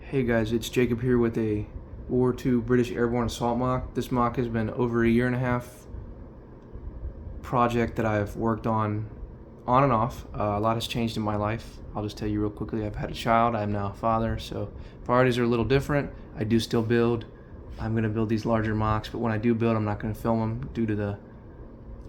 Hey guys, it's Jacob here with a World War II British Airborne assault mock. This mock has been over a year and a half project that I've worked on and off. A lot has changed in my life. I'll just tell you real quickly. I've had a child. I'm now a father, so priorities are a little different. I do still build. I'm going to build these larger mocks, but when I do build, I'm not going to film them due to the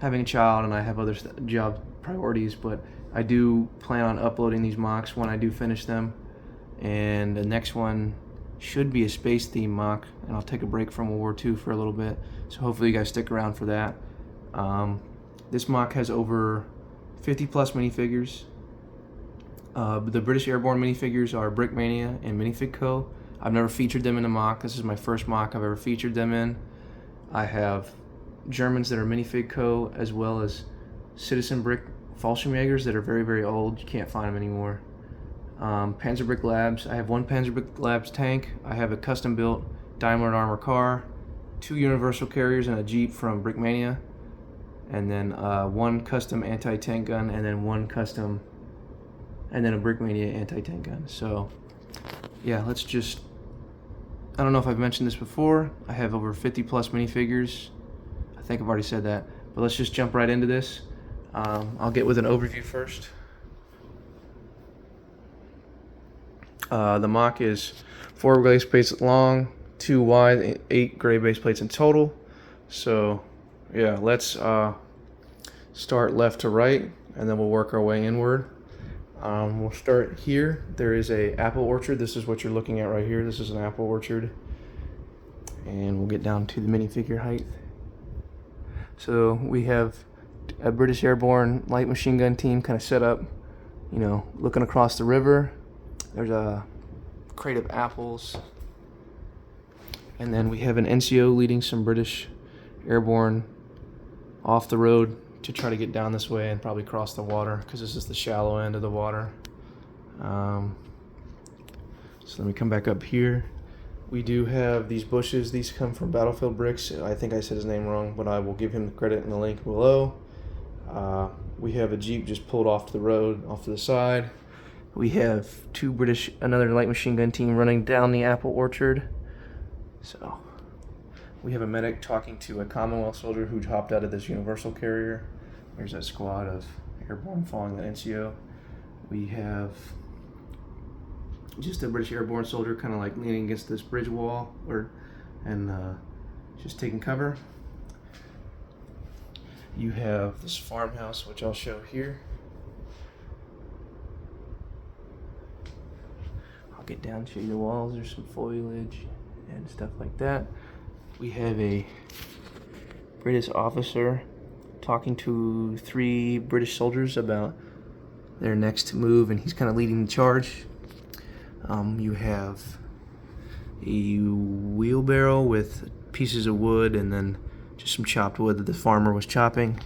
having a child, and I have other job priorities. But I do plan on uploading these mocks when I do finish them. And the next one should be a space theme mock, and I'll take a break from World War II for a little bit, so hopefully you guys stick around for that. This mock has over 50 plus minifigures. The British Airborne minifigures are BrickMania and Minifig Co. I've never featured them in a mock. This is my first mock I've ever featured them in. I have Germans that are Minifig Co. as well as Citizen Brick Fallschirmjägers that are very, very old. You can't find them anymore. Panzer Bricklabs. I have one Panzer Bricklabs tank. I have a custom built Daimler armor car, 2 universal carriers and a Jeep from BrickMania, and then one custom anti-tank gun, and then one custom, and then a BrickMania anti-tank gun. So yeah, let's just, I don't know if I've mentioned this before, I have over 50 plus minifigures. I think I've already said that, but let's just jump right into this. I'll get with an overview first. The mock is 4 base plates long, 2 wide, 8 gray base plates in total. So yeah, let's start left to right, and then we'll work our way inward. We'll start here. There is a apple orchard. This is what you're looking at right here. This is an apple orchard, and we'll get down to the minifigure height. So we have a British Airborne light machine gun team kind of set up, you know, looking across the river. There's a crate of apples, and then we have an NCO leading some British Airborne off the road to try to get down this way and probably cross the water, because this is the shallow end of the water. So let me come back up here. We do have these bushes. These come from Battlefield Bricks. I think I said his name wrong, but I will give him the credit in the link below. We have a Jeep just pulled off to the road, off to the side. We have another light machine gun team running down the apple orchard. So we have a medic talking to a Commonwealth soldier who hopped out of this universal carrier. There's that squad of Airborne following the NCO. We have just a British Airborne soldier kind of like leaning against this bridge wall and just taking cover. You have this farmhouse, which I'll show here. Get down, show you the walls. There's some foliage and stuff like that. We have a British officer talking to 3 British soldiers about their next move, and he's kind of leading the charge. You have a wheelbarrow with pieces of wood and then just some chopped wood that the farmer was chopping.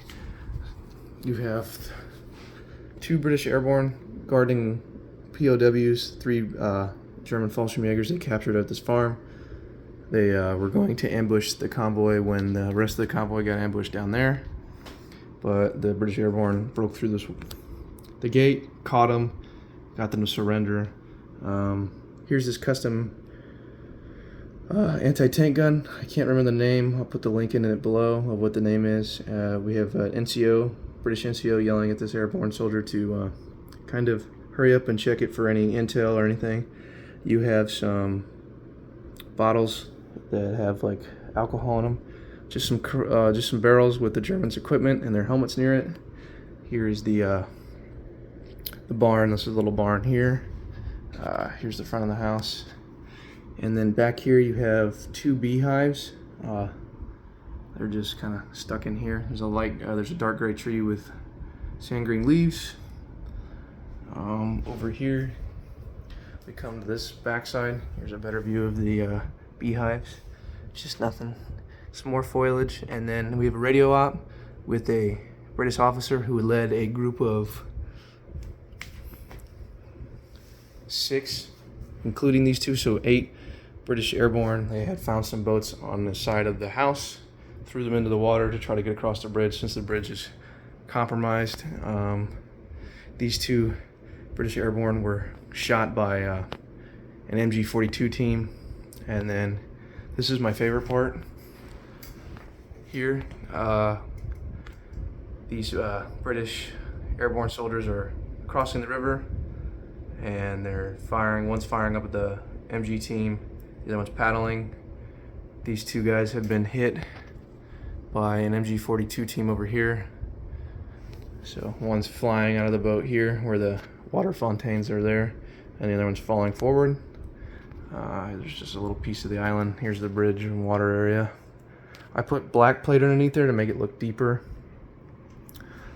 You have 2 British Airborne guarding POWs, 3 German Fallschirmjägers they captured at this farm. They were going to ambush the convoy when the rest of the convoy got ambushed down there, but the British Airborne broke through the gate, caught them, got them to surrender. Here's this custom anti-tank gun. I can't remember the name. I'll put the link in it below of what the name is. We have an NCO, British NCO, yelling at this airborne soldier to kind of hurry up and check it for any intel or anything. You have some bottles that have like alcohol in them. Just some barrels with the Germans' equipment and their helmets near it. Here is the barn. This is a little barn here. Here's the front of the house. And then back here you have 2 beehives. They're just kind of stuck in here. There's a dark gray tree with sand green leaves. Over here we come to this backside. Here's a better view of the beehives. It's just nothing. Some more foliage, and then we have a radio op with a British officer who led a group of 6, including these 2, so 8 British Airborne. They had found some boats on the side of the house, threw them into the water to try to get across the bridge since the bridge is compromised. These 2 British Airborne were shot by an MG42 team. And then this is my favorite part here. These British airborne soldiers are crossing the river, and they're firing. One's firing up at the MG team, the other one's paddling. These two guys have been hit by an MG42 team over here. So one's flying out of the boat here where the water fontaines are there, and the other one's falling forward. There's just a little piece of the island. Here's the bridge and water area. I put black plate underneath there to make it look deeper.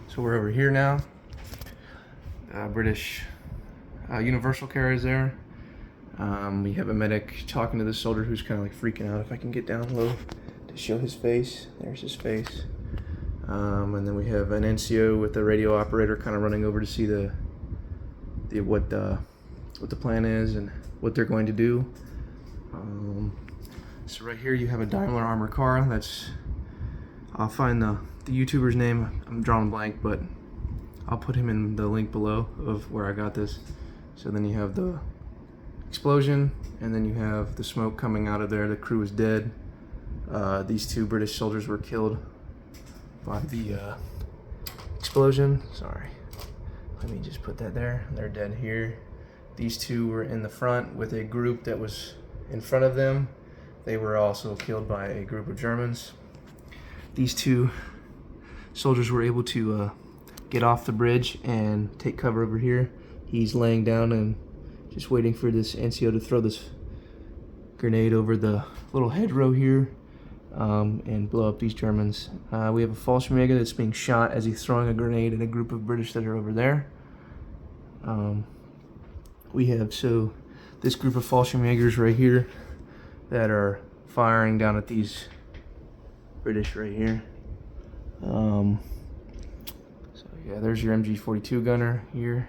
So we're over here now. British universal carriers there. We have a medic talking to this soldier who's kind of like freaking out. If I can get down low to show his face. There's his face. And then we have an NCO with the radio operator kind of running over to see what the plan is and what they're going to do. So right here you have a Daimler armored car. I'll find the YouTuber's name. I'm drawing a blank, but I'll put him in the link below of where I got this. So then you have the explosion, and then you have the smoke coming out of there. The crew is dead. These two British soldiers were killed by the explosion. Sorry, let me just put that there. They're dead here. These two were in the front with a group that was in front of them. They were also killed by a group of Germans. These two soldiers were able to get off the bridge and take cover over here. He's laying down and just waiting for this NCO to throw this grenade over the little hedgerow here and blow up these Germans. We have a Fallschirmjäger that's being shot as he's throwing a grenade at a group of British that are over there. We have this group of Fallschirmjägers right here that are firing down at these British right here. So yeah, there's your MG42 gunner here.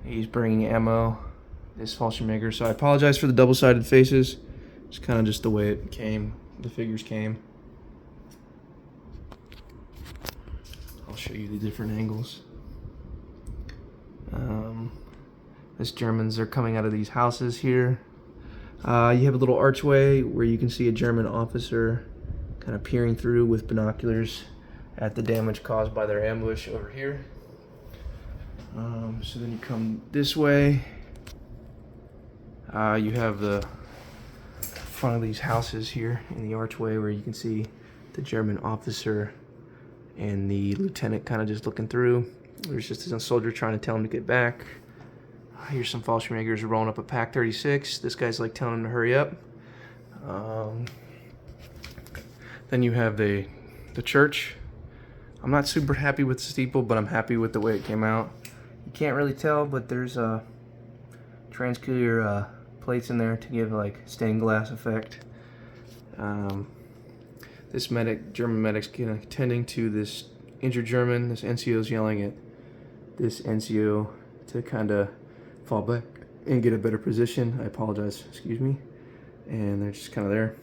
He's bringing ammo, this Fallschirmjäger. So I apologize for the double-sided faces. It's kind of just the way it came, the figures came. I'll show you the different angles. These Germans are coming out of these houses here. You have a little archway where you can see a German officer kind of peering through with binoculars at the damage caused by their ambush over here. So then you come this way. You have the front of these houses here in the archway where you can see the German officer and the lieutenant kind of just looking through. There's just a soldier trying to tell him to get back. Here's some Fallschirmjägers rolling up a Pack 36. This guy's like telling him to hurry up. Then you have the church. I'm not super happy with the steeple, but I'm happy with the way it came out. You can't really tell, but there's transclear plates in there to give like stained glass effect. This German medic's tending to this injured German. This NCO's yelling at this NCO to kind of fall back and get a better position. I apologize, excuse me. And they're just kind of there.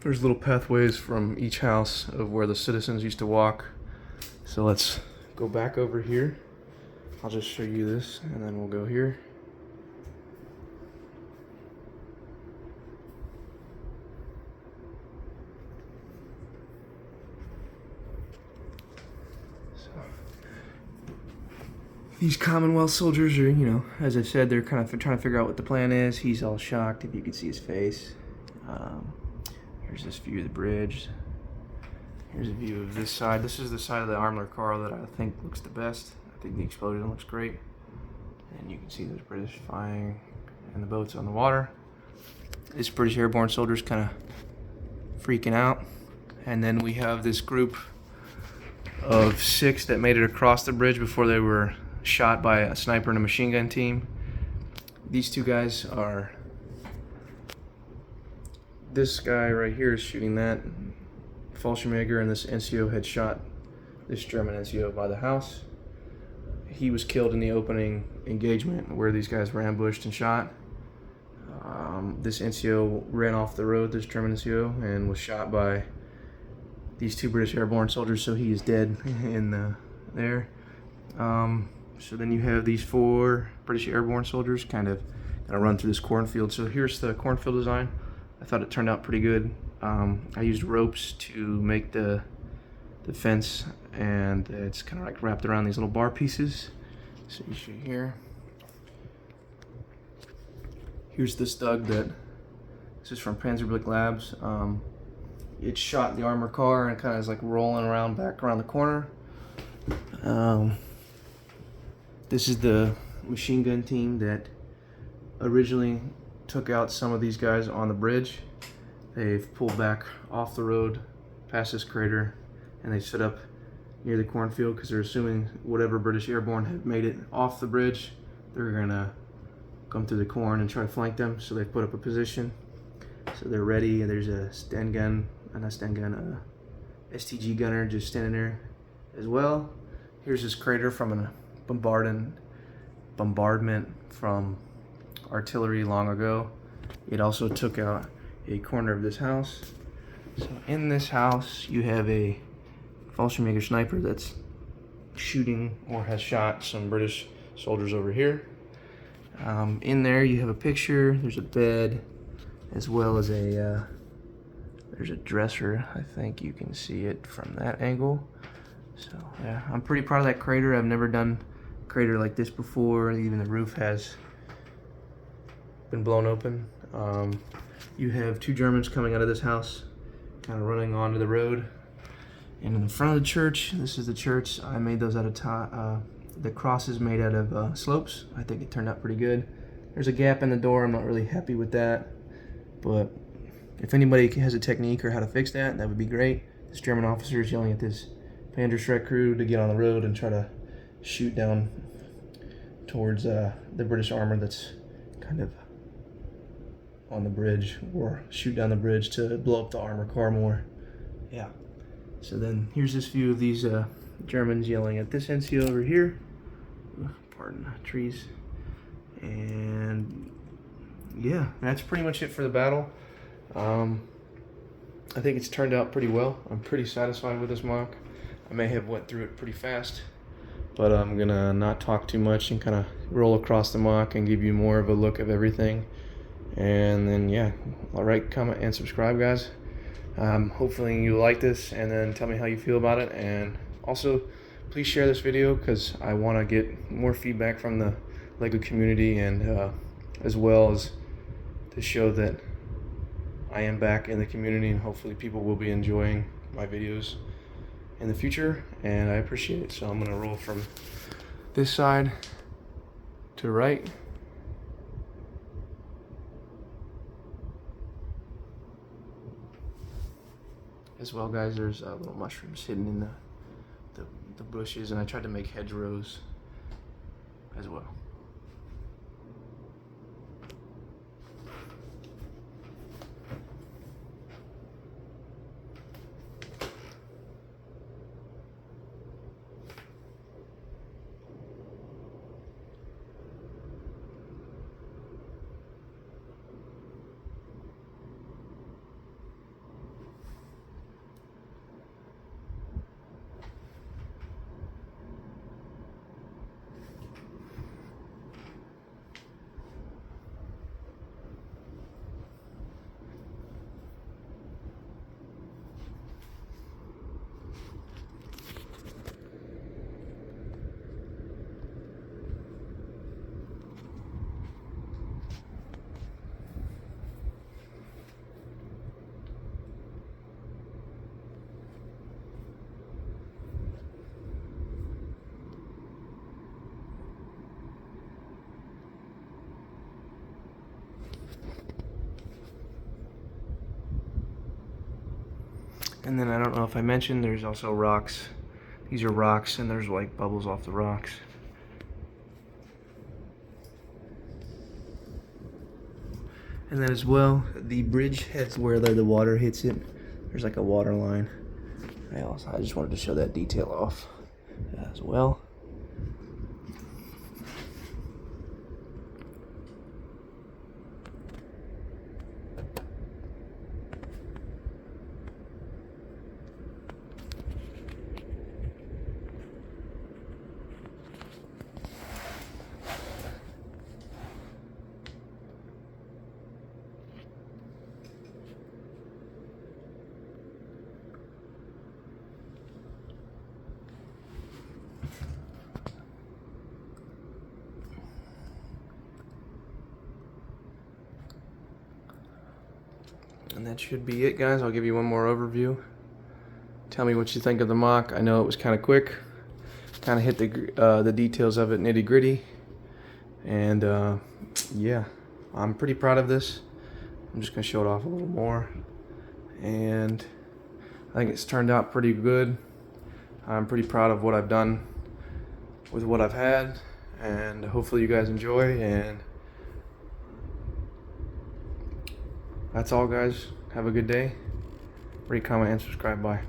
There's little pathways from each house of where the citizens used to walk. So let's go back over here. I'll just show you this and then we'll go here. These Commonwealth soldiers are, you know, as I said, they're kind of trying to figure out what the plan is. He's all shocked, if you can see his face. Here's this view of the bridge. Here's a view of this side. This is the side of the armored car that I think looks the best. I think the explosion looks great. And you can see those British flying and the boats on the water. This British airborne soldier's kind of freaking out. And then we have this group of 6 that made it across the bridge before they were shot by a sniper and a machine gun team. These two guys are, this guy right here is shooting that Fallschirmjäger, and this NCO had shot this German NCO by the house. He was killed in the opening engagement where these guys were ambushed and shot. This NCO ran off the road, this German NCO, and was shot by these 2 British airborne soldiers, so he is dead in there. So then you have these 4 British Airborne soldiers kind of gonna run through this cornfield. So here's the cornfield design. I thought it turned out pretty good. I used ropes to make the fence, and it's kind of like wrapped around these little bar pieces. So you see here. Here's the Stug that this is from Panzer Bricklabs. It shot the armored car and kind of is like rolling around back around the corner. This is the machine gun team that originally took out some of these guys on the bridge. They've pulled back off the road past this crater, and they stood up near the cornfield because they're assuming whatever British Airborne had made it off the bridge, they're gonna come through the corn and try to flank them. So they've put up a position, so they're ready. There's a Sten gun, not Sten gun, STG gunner just standing there as well. Here's this crater from a bombardment from artillery long ago. It also took out a corner of this house. So in this house you have a Fallschirmjäger sniper that's shooting or has shot some British soldiers over here. In there you have a picture, there's a bed, as well as there's a dresser. I think you can see it from that angle. So yeah, I'm pretty proud of that crater. I've never done a crater like this before. Even the roof has been blown open. You have 2 Germans coming out of this house, kind of running onto the road. And in the front of the church, this is the church. I made those out of the cross is made out of slopes. I think it turned out pretty good. There's a gap in the door. I'm not really happy with that, but if anybody has a technique or how to fix that, that would be great. This German officer is yelling at this Panzer Schreck crew to get on the road and try to shoot down towards the British armor that's kind of on the bridge, or shoot down the bridge to blow up the armored car more. Yeah. So then here's this view of these Germans yelling at this NCO over here. Pardon, trees. And yeah, that's pretty much it for the battle. I think it's turned out pretty well. I'm pretty satisfied with this mock. I may have went through it pretty fast, but I'm gonna not talk too much and kind of roll across the mock and give you more of a look of everything. And then yeah, like, comment, and subscribe, guys. Hopefully you like this, and then tell me how you feel about it. And also, please share this video because I want to get more feedback from the LEGO community, and as well as to show that I am back in the community, and hopefully people will be enjoying my videos in the future, and I appreciate it. So I'm going to roll from this side to right. As well, guys, there's little mushrooms hidden in the bushes, and I tried to make hedgerows as well. And then I don't know if I mentioned, there's also rocks. These are rocks, and there's like bubbles off the rocks. And then as well, the bridge heads where the water hits it. There's like a water line. I just wanted to show that detail off as well. And that should be it, guys. I'll give you one more overview. Tell me what you think of the mock. I know it was kind of quick. Kind of hit the details of it nitty gritty. And yeah, I'm pretty proud of this. I'm just gonna show it off a little more. And I think it's turned out pretty good. I'm pretty proud of what I've done with what I've had. And hopefully you guys enjoy. And that's all, guys. Have a good day. Rate, comment, and subscribe. Bye.